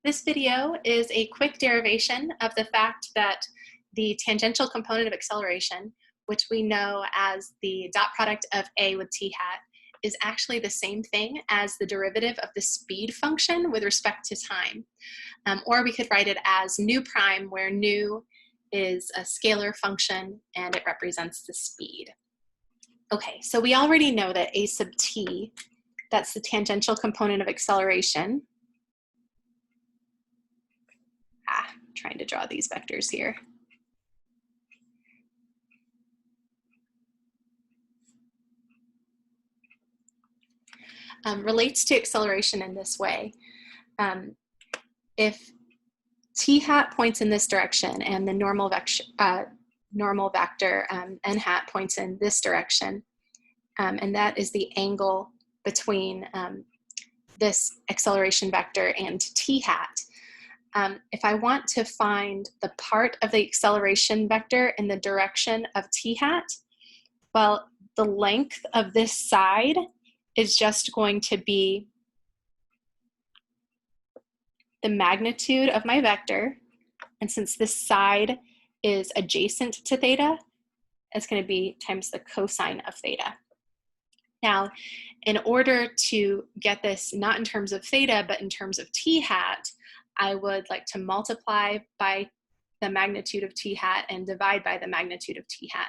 This video is a quick derivation of the fact that the tangential component of acceleration, which we know as the dot product of A with t hat, is actually the same thing as the derivative of the speed function with respect to time. Or we could write it as nu prime, where nu is a scalar function and it represents the speed. Okay, so we already know that A sub t, that's the tangential component of acceleration. Trying to draw these vectors here. Relates to acceleration in this way. If t hat points in this direction and the normal vector n hat points in this direction, and that is the angle between this acceleration vector and t hat. If I want to find the part of the acceleration vector in the direction of t hat, well, the length of this side is just going to be the magnitude of my vector. And since this side is adjacent to theta, it's going to be times the cosine of theta. Now, in order to get this not in terms of theta, but in terms of t hat, I would like to multiply by the magnitude of t hat and divide by the magnitude of t hat.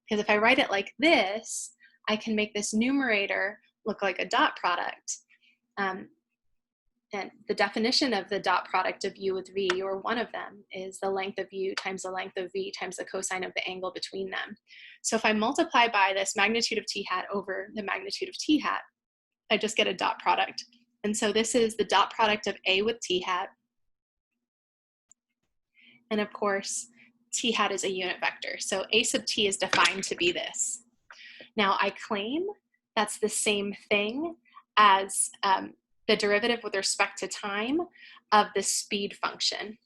Because if I write it like this, I can make this numerator look like a dot product. And the definition of the dot product of u with v, or one of them, is the length of u times the length of v times the cosine of the angle between them. So if I multiply by this magnitude of t hat over the magnitude of t hat, I just get a dot product. And so this is the dot product of A with t hat. And of course, t hat is a unit vector. So A sub t is defined to be this. Now I claim that's the same thing as the derivative with respect to time of the speed function.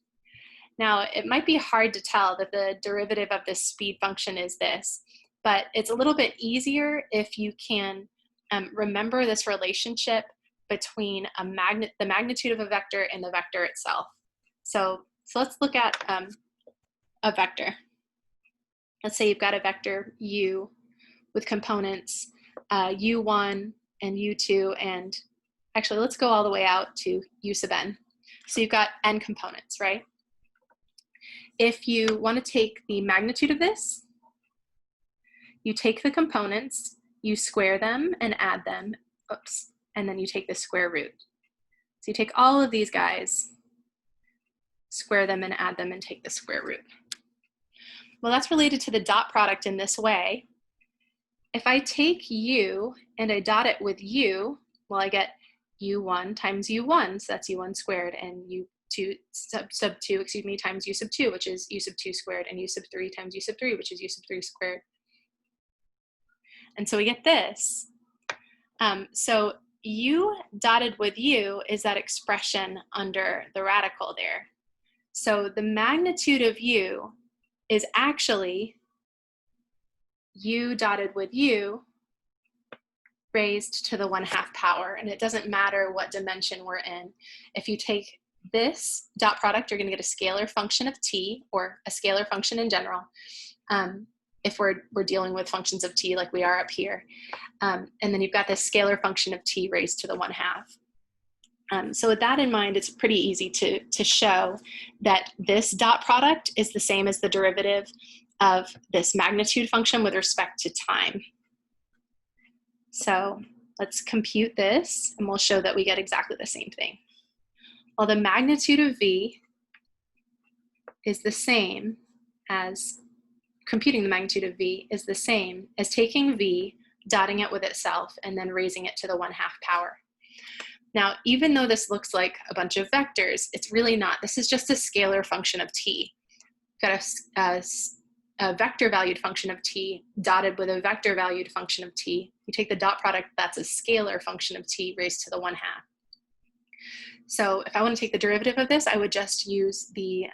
Now, it might be hard to tell that the derivative of this speed function is this, but it's a little bit easier if you can remember this relationship between the magnitude of a vector and the vector itself. So let's look at a vector. Let's say you've got a vector u with components u1 and u2, and actually let's go all the way out to u sub n. So you've got n components, right? If you want to take the magnitude of this, you take the components, you square them and add them, oops, and then you take the square root. So you take all of these guys, square them and add them and take the square root. Well, that's related to the dot product in this way. If I take u and I dot it with u, well, I get u1 times u1, so that's u1 squared, and u2 sub 2, excuse me, times u sub 2, which is u sub 2 squared, and u sub 3 times u sub 3, which is u sub 3 squared. And so we get this. So u dotted with u is that expression under the radical there. So the magnitude of u is actually u dotted with u raised to the 1/2 power, and it doesn't matter what dimension we're in. If you take this dot product, you're going to get a scalar function of t, or a scalar function in general, if we're dealing with functions of t like we are up here. And then you've got this scalar function of t raised to the 1/2. So with that in mind, it's pretty easy to show that this dot product is the same as the derivative of this magnitude function with respect to time. So let's compute this, and we'll show that we get exactly the same thing. Well, the magnitude of v is the same as, computing the magnitude of v is the same as taking v, dotting it with itself, and then raising it to the 1/2 power. Now, even though this looks like a bunch of vectors, it's really not. This is just a scalar function of t. We've got a vector valued function of t dotted with a vector valued function of t. You take the dot product, that's a scalar function of t raised to the 1/2. So if I want to take the derivative of this, I would just use the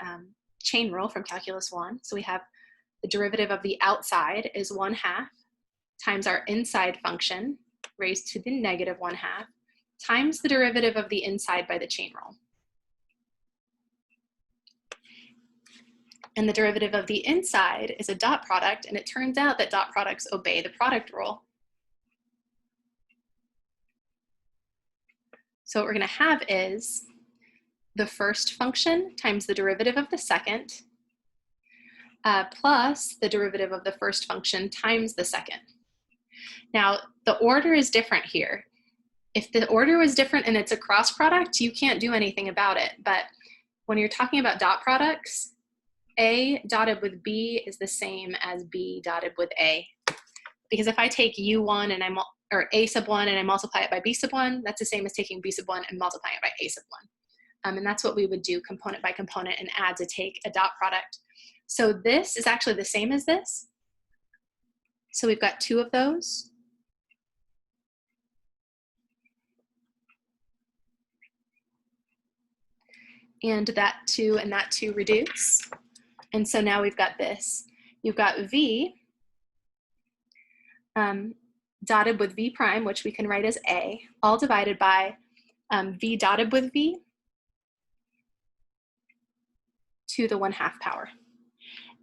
chain rule from calculus 1. So we have the derivative of the outside is 1/2 times our inside function raised to the negative 1/2 times the derivative of the inside by the chain rule. And the derivative of the inside is a dot product, and it turns out that dot products obey the product rule. So what we're going to have is the first function times the derivative of the second, plus the derivative of the first function times the second. Now, the order is different here. If the order was different and it's a cross product, you can't do anything about it. But when you're talking about dot products, A dotted with B is the same as B dotted with A. Because if I take U1 and or A sub 1 and I multiply it by B sub 1, that's the same as taking B sub 1 and multiplying it by A sub 1. And that's what we would do component by component and add to take a dot product. So this is actually the same as this. So we've got two of those. And that 2 and that 2 reduce. And so now we've got this. You've got V dotted with V prime, which we can write as A, all divided by V dotted with V to the 1/2 power.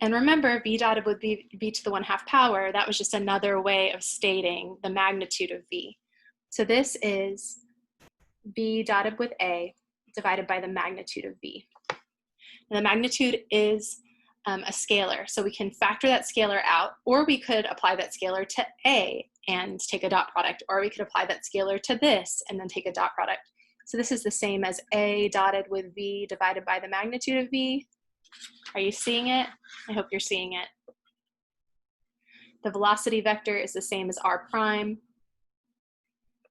And remember, V dotted with V to the 1/2 power, that was just another way of stating the magnitude of V. So this is V dotted with A divided by the magnitude of V. And the magnitude is a scalar, so we can factor that scalar out, or we could apply that scalar to A and take a dot product, or we could apply that scalar to this and then take a dot product. So this is the same as A dotted with V divided by the magnitude of V. Are you seeing it? I hope you're seeing it. The velocity vector is the same as R prime,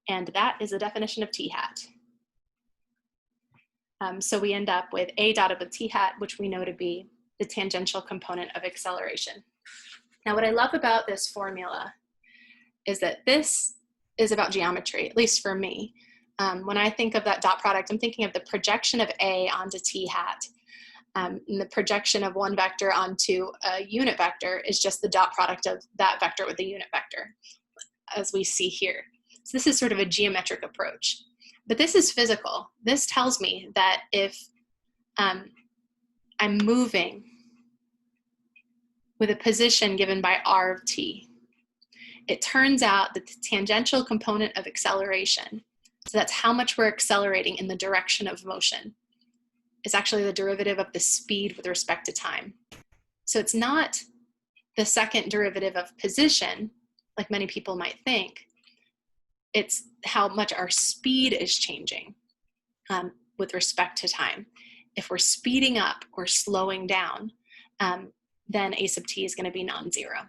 and that is a definition of T hat. So we end up with A dotted with T hat, which we know to be the tangential component of acceleration. Now, what I love about this formula is that this is about geometry, at least for me. When I think of that dot product, I'm thinking of the projection of A onto T hat. And the projection of one vector onto a unit vector is just the dot product of that vector with the unit vector, as we see here. So this is sort of a geometric approach. But this is physical. This tells me that if I'm moving with a position given by R of t, it turns out that the tangential component of acceleration, so that's how much we're accelerating in the direction of motion, is actually the derivative of the speed with respect to time. So it's not the second derivative of position, like many people might think. It's how much our speed is changing with respect to time. If we're speeding up or slowing down, then A sub t is going to be non-zero.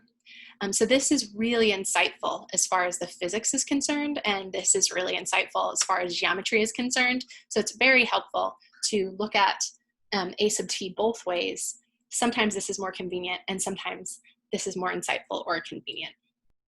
So this is really insightful as far as the physics is concerned, and this is really insightful as far as geometry is concerned. So it's very helpful to look at A sub t both ways. Sometimes this is more convenient, and sometimes this is more insightful or convenient.